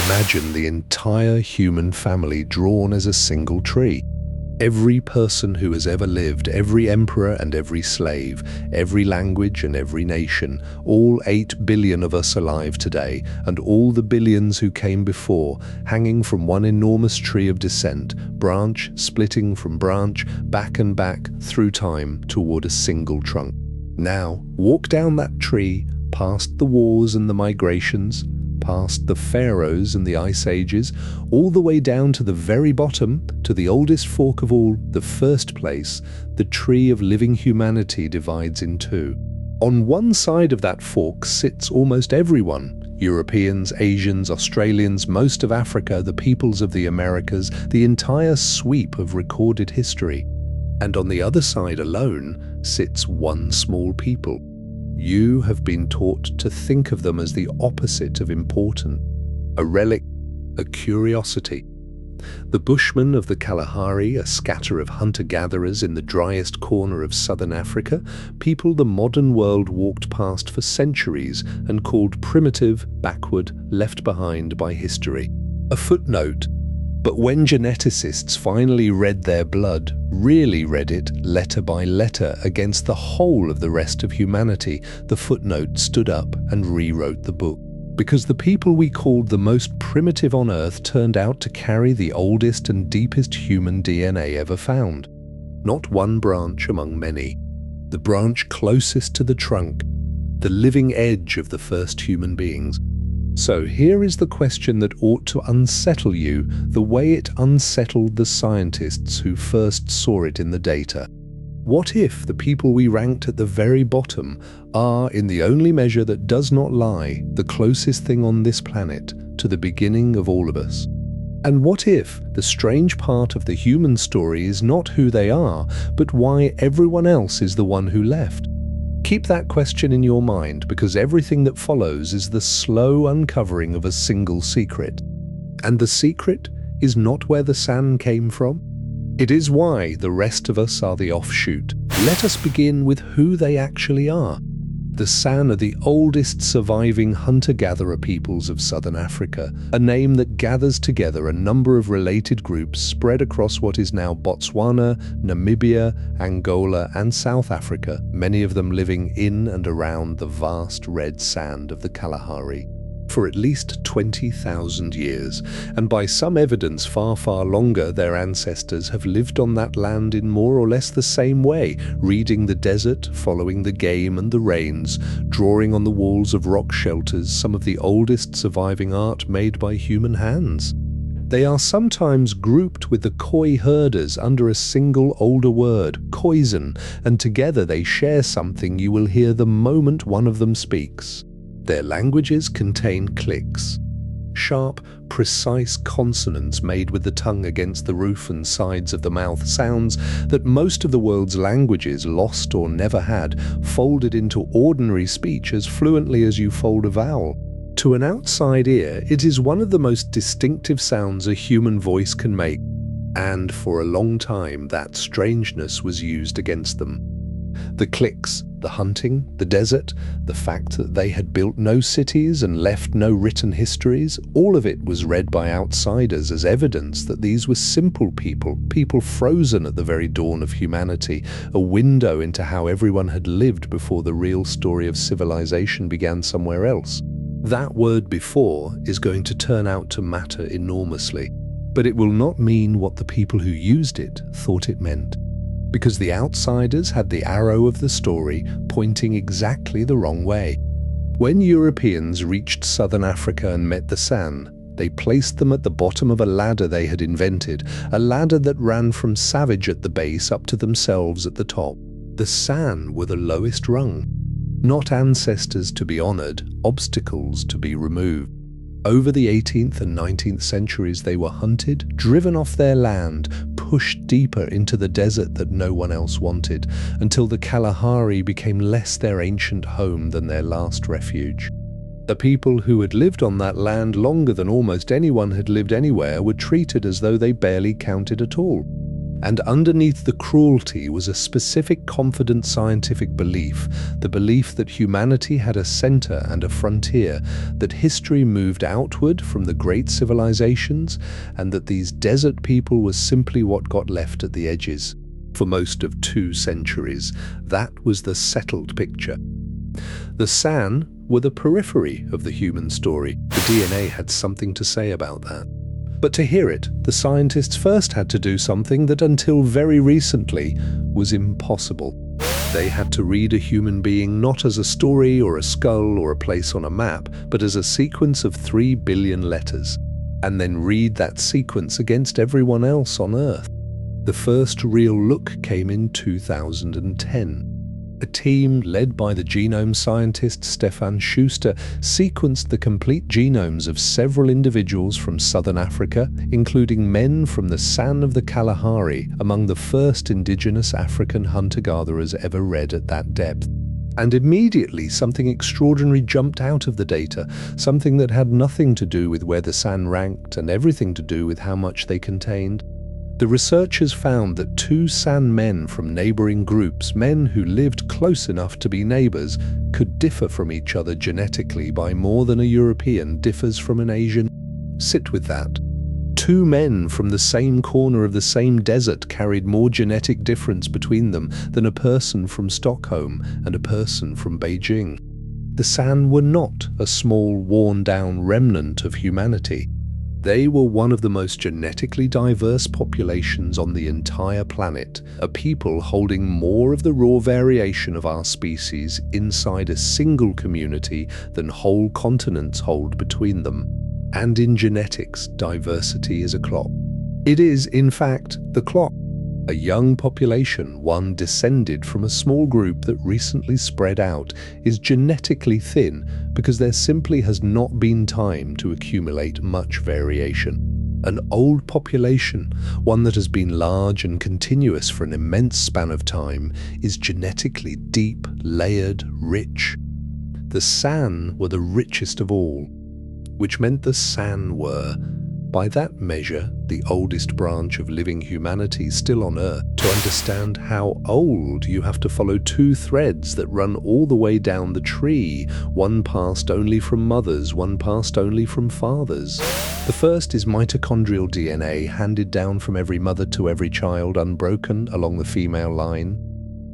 Imagine the entire human family drawn as a single tree. Every person who has ever lived, every emperor and every slave, every language and every nation, all 8 billion of us alive today, and all the billions who came before, hanging from one enormous tree of descent, branch splitting from branch, back and back through time toward a single trunk. Now, walk down that tree, past the wars and the migrations, past the pharaohs and the ice ages, all the way down to the very bottom, to the oldest fork of all, the first place, the tree of living humanity divides in two. On one side of that fork sits almost everyone: Europeans, Asians, Australians, most of Africa, the peoples of the Americas, the entire sweep of recorded history. And on the other side alone sits one small people. You have been taught to think of them as the opposite of important, a relic, a curiosity. The Bushmen of the Kalahari, a scatter of hunter-gatherers in the driest corner of southern Africa, people the modern world walked past for centuries and called primitive, backward, left behind by history. A footnote. But when geneticists finally read their blood, really read it letter by letter against the whole of the rest of humanity, the footnote stood up and rewrote the book. Because the people we called the most primitive on Earth turned out to carry the oldest and deepest human DNA ever found. Not one branch among many. The branch closest to the trunk, the living edge of the first human beings. So here is the question that ought to unsettle you the way it unsettled the scientists who first saw it in the data. What if the people we ranked at the very bottom are, in the only measure that does not lie, the closest thing on this planet to the beginning of all of us? And what if the strange part of the human story is not who they are, but why everyone else is the one who left? Keep that question in your mind, because everything that follows is the slow uncovering of a single secret. And the secret is not where the sand came from. It is why the rest of us are the offshoot. Let us begin with who they actually are. The San are the oldest surviving hunter-gatherer peoples of southern Africa, a name that gathers together a number of related groups spread across what is now Botswana, Namibia, Angola, and South Africa, many of them living in and around the vast red sand of the Kalahari for at least 20,000 years, and by some evidence far, far longer, their ancestors have lived on that land in more or less the same way, reading the desert, following the game and the rains, drawing on the walls of rock shelters some of the oldest surviving art made by human hands. They are sometimes grouped with the Khoi herders under a single older word, Khoisan, and together they share something you will hear the moment one of them speaks. Their languages contain clicks, sharp, precise consonants made with the tongue against the roof and sides of the mouth, sounds that most of the world's languages lost or never had, folded into ordinary speech as fluently as you fold a vowel. To an outside ear, it is one of the most distinctive sounds a human voice can make, and for a long time that strangeness was used against them. The clicks, the hunting, the desert, the fact that they had built no cities and left no written histories, all of it was read by outsiders as evidence that these were simple people, people frozen at the very dawn of humanity, a window into how everyone had lived before the real story of civilization began somewhere else. That word before is going to turn out to matter enormously, but it will not mean what the people who used it thought it meant. Because the outsiders had the arrow of the story pointing exactly the wrong way. When Europeans reached southern Africa and met the San, they placed them at the bottom of a ladder they had invented, a ladder that ran from savage at the base up to themselves at the top. The San were the lowest rung. Not ancestors to be honored, obstacles to be removed. Over the 18th and 19th centuries they were hunted, driven off their land, pushed deeper into the desert that no one else wanted, until the Kalahari became less their ancient home than their last refuge. The people who had lived on that land longer than almost anyone had lived anywhere were treated as though they barely counted at all. And underneath the cruelty was a specific confident scientific belief, the belief that humanity had a center and a frontier, that history moved outward from the great civilizations, and that these desert people were simply what got left at the edges. For most of 2 centuries, that was the settled picture. The San were the periphery of the human story. The DNA had something to say about that. But to hear it, the scientists first had to do something that until very recently was impossible. They had to read a human being not as a story or a skull or a place on a map, but as a sequence of 3 billion letters, and then read that sequence against everyone else on Earth. The first real look came in 2010. A team led by the genome scientist Stefan Schuster sequenced the complete genomes of several individuals from southern Africa, including men from the San of the Kalahari, among the first indigenous African hunter-gatherers ever read at that depth. And immediately something extraordinary jumped out of the data, something that had nothing to do with where the San ranked and everything to do with how much they contained. The researchers found that 2 San men from neighboring groups, men who lived close enough to be neighbors, could differ from each other genetically by more than a European differs from an Asian. Sit with that. 2 men from the same corner of the same desert carried more genetic difference between them than a person from Stockholm and a person from Beijing. The San were not a small, worn-down remnant of humanity. They were one of the most genetically diverse populations on the entire planet, a people holding more of the raw variation of our species inside a single community than whole continents hold between them. And in genetics, diversity is a clock. It is, in fact, the clock. A young population, one descended from a small group that recently spread out, is genetically thin because there simply has not been time to accumulate much variation. An old population, one that has been large and continuous for an immense span of time, is genetically deep, layered, rich. The San were the richest of all, which meant the San were, by that measure, the oldest branch of living humanity still on Earth. To understand how old, you have to follow 2 threads that run all the way down the tree, one passed only from mothers, one passed only from fathers. The first is mitochondrial DNA, handed down from every mother to every child, unbroken along the female line.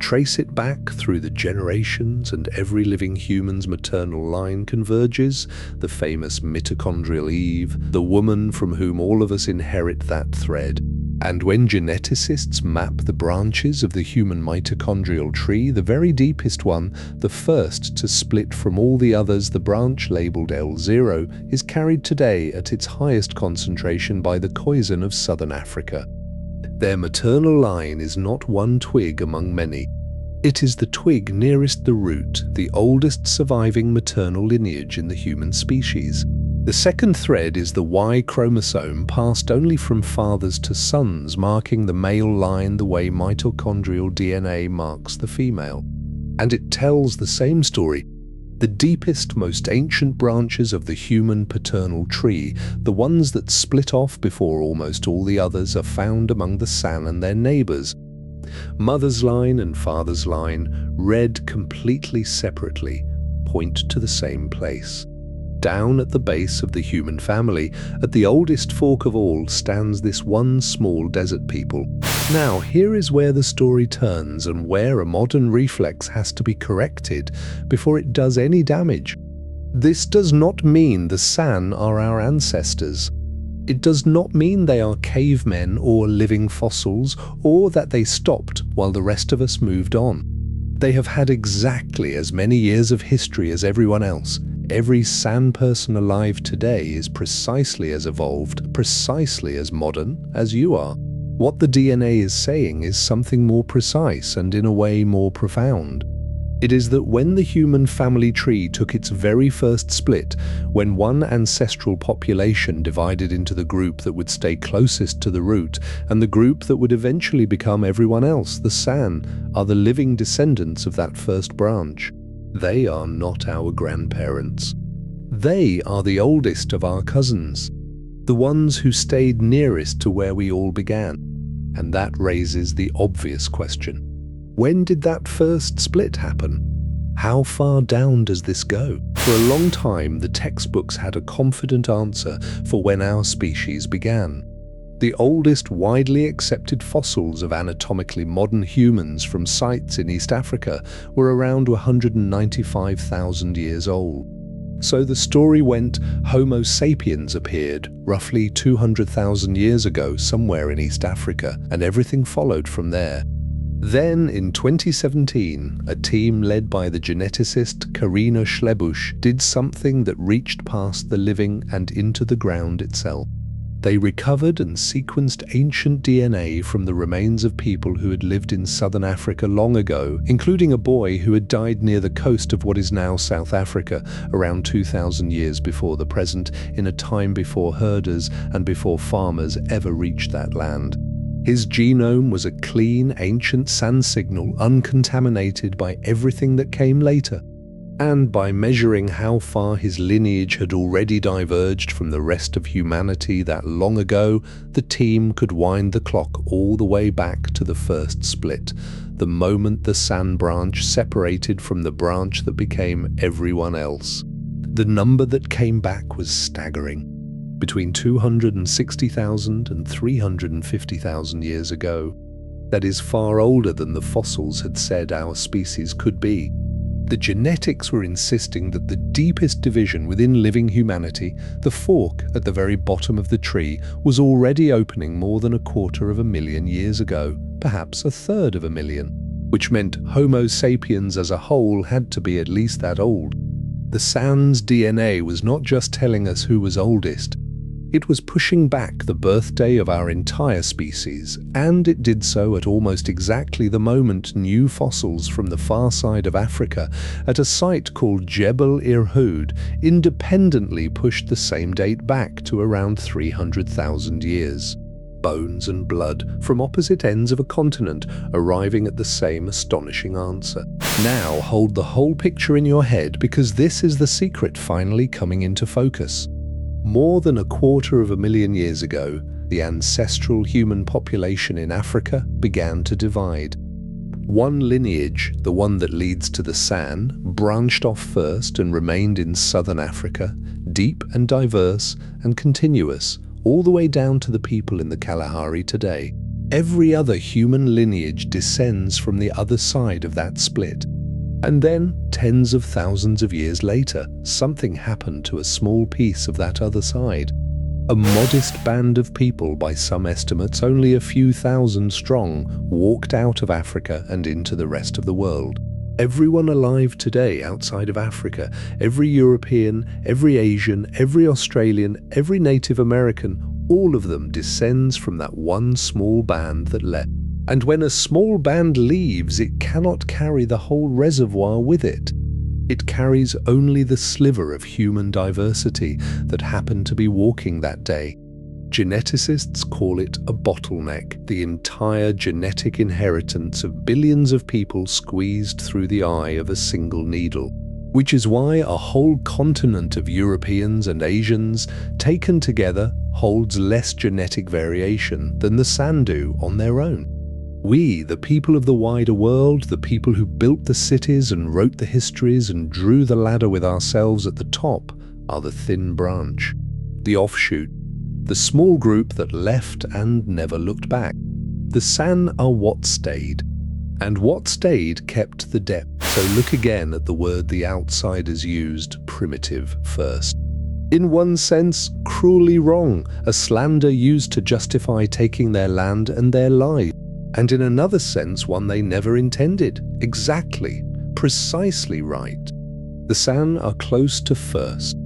Trace it back through the generations and every living human's maternal line converges, the famous mitochondrial Eve, the woman from whom all of us inherit that thread. And when geneticists map the branches of the human mitochondrial tree, the very deepest one, the first to split from all the others, the branch labeled L0, is carried today at its highest concentration by the Khoisan of southern Africa. Their maternal line is not one twig among many. It is the twig nearest the root, the oldest surviving maternal lineage in the human species. The second thread is the Y chromosome, passed only from fathers to sons, marking the male line the way mitochondrial DNA marks the female. And it tells the same story. The deepest, most ancient branches of the human paternal tree, the ones that split off before almost all the others, are found among the San and their neighbors. Mother's line and father's line, read completely separately, point to the same place. Down at the base of the human family, at the oldest fork of all, stands this one small desert people. Now, here is where the story turns and where a modern reflex has to be corrected before it does any damage. This does not mean the San are our ancestors. It does not mean they are cavemen or living fossils, or that they stopped while the rest of us moved on. They have had exactly as many years of history as everyone else. Every San person alive today is precisely as evolved, precisely as modern as you are. What the DNA is saying is something more precise and in a way more profound. It is that when the human family tree took its very first split, when one ancestral population divided into the group that would stay closest to the root, and the group that would eventually become everyone else, the San, are the living descendants of that first branch. They are not our grandparents. They are the oldest of our cousins, the ones who stayed nearest to where we all began. And that raises the obvious question. When did that first split happen? How far down does this go? For a long time, the textbooks had a confident answer for when our species began. The oldest widely accepted fossils of anatomically modern humans from sites in East Africa were around 195,000 years old. So the story went Homo sapiens appeared roughly 200,000 years ago somewhere in East Africa, and everything followed from there. Then, in 2017, a team led by the geneticist Karina Schlebusch did something that reached past the living and into the ground itself. They recovered and sequenced ancient DNA from the remains of people who had lived in southern Africa long ago, including a boy who had died near the coast of what is now South Africa around 2,000 years before the present, in a time before herders and before farmers ever reached that land. His genome was a clean, ancient sand signal, uncontaminated by everything that came later. And by measuring how far his lineage had already diverged from the rest of humanity that long ago, the team could wind the clock all the way back to the first split, the moment the sand branch separated from the branch that became everyone else. The number that came back was staggering. Between 260,000 and 350,000 years ago. That is far older than the fossils had said our species could be. The genetics were insisting that the deepest division within living humanity, the fork at the very bottom of the tree, was already opening more than 250,000 years ago, perhaps 1/3 which meant Homo sapiens as a whole had to be at least that old. The sand's DNA was not just telling us who was oldest, it was pushing back the birthday of our entire species, and it did so at almost exactly the moment new fossils from the far side of Africa at a site called Jebel Irhoud independently pushed the same date back to around 300,000 years. Bones and blood from opposite ends of a continent arriving at the same astonishing answer. Now hold the whole picture in your head, because this is the secret finally coming into focus. More than 250,000 years ago, the ancestral human population in Africa began to divide. One lineage, the one that leads to the San, branched off first and remained in southern Africa, deep and diverse and continuous, all the way down to the people in the Kalahari today. Every other human lineage descends from the other side of that split. And then, tens of thousands of years later, something happened to a small piece of that other side. A modest band of people, by some estimates only a few thousand strong, walked out of Africa and into the rest of the world. Everyone alive today outside of Africa, every European, every Asian, every Australian, every Native American, all of them descends from that one small band that left. And when a small band leaves, it cannot carry the whole reservoir with it. It carries only the sliver of human diversity that happened to be walking that day. Geneticists call it a bottleneck, the entire genetic inheritance of billions of people squeezed through the eye of a single needle. Which is why a whole continent of Europeans and Asians, taken together, holds less genetic variation than the San do on their own. We, the people of the wider world, the people who built the cities and wrote the histories and drew the ladder with ourselves at the top, are the thin branch, the offshoot, the small group that left and never looked back. The San are what stayed, and what stayed kept the depth. So look again at the word the outsiders used, primitive, first. In one sense, cruelly wrong, a slander used to justify taking their land and their lives. And in another sense, one they never intended. Exactly, precisely right. The San are close to first.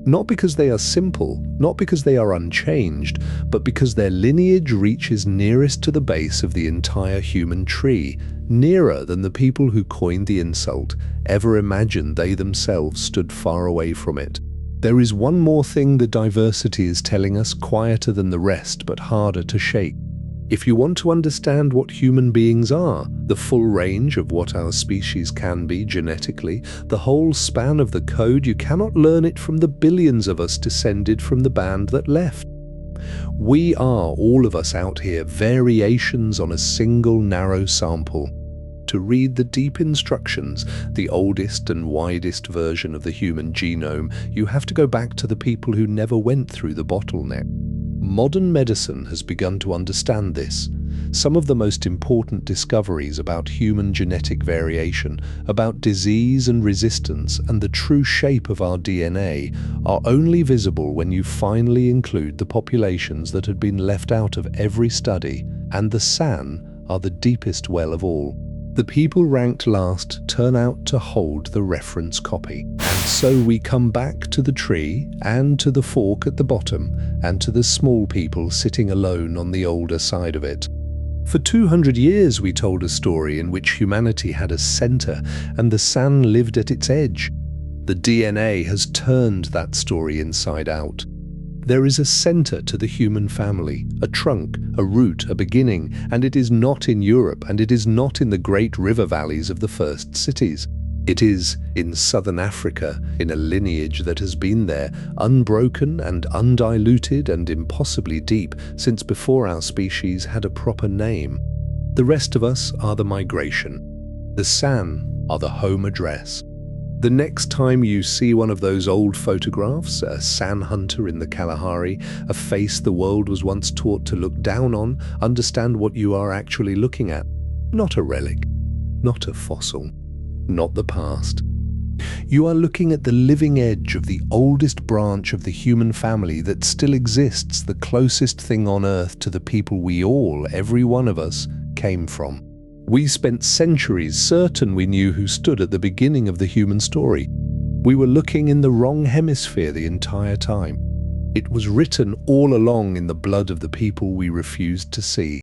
Not because they are simple, not because they are unchanged, but because their lineage reaches nearest to the base of the entire human tree, nearer than the people who coined the insult ever imagined they themselves stood far away from it. There is one more thing the diversity is telling us, quieter than the rest but harder to shake. If you want to understand what human beings are, the full range of what our species can be genetically, the whole span of the code, you cannot learn it from the billions of us descended from the band that left. We are, all of us out here, variations on a single narrow sample. To read the deep instructions, the oldest and widest version of the human genome, you have to go back to the people who never went through the bottleneck. Modern medicine has begun to understand this. Some of the most important discoveries about human genetic variation, about disease and resistance, and the true shape of our DNA are only visible when you finally include the populations that had been left out of every study, and the San are the deepest well of all. The people ranked last turn out to hold the reference copy. And so we come back to the tree, and to the fork at the bottom, and to the small people sitting alone on the older side of it. For 200 years we told a story in which humanity had a center, and the San lived at its edge. The DNA has turned that story inside out. There is a center to the human family, a trunk, a root, a beginning, and it is not in Europe, and it is not in the great river valleys of the first cities. It is in southern Africa, in a lineage that has been there, unbroken and undiluted and impossibly deep since before our species had a proper name. The rest of us are the migration. The San are the home address. The next time you see one of those old photographs, a San hunter in the Kalahari, a face the world was once taught to look down on, understand what you are actually looking at. Not a relic, not a fossil, not the past. You are looking at the living edge of the oldest branch of the human family that still exists, the closest thing on earth to the people we all, every one of us, came from. We spent centuries certain we knew who stood at the beginning of the human story. We were looking in the wrong hemisphere the entire time. It was written all along in the blood of the people we refused to see.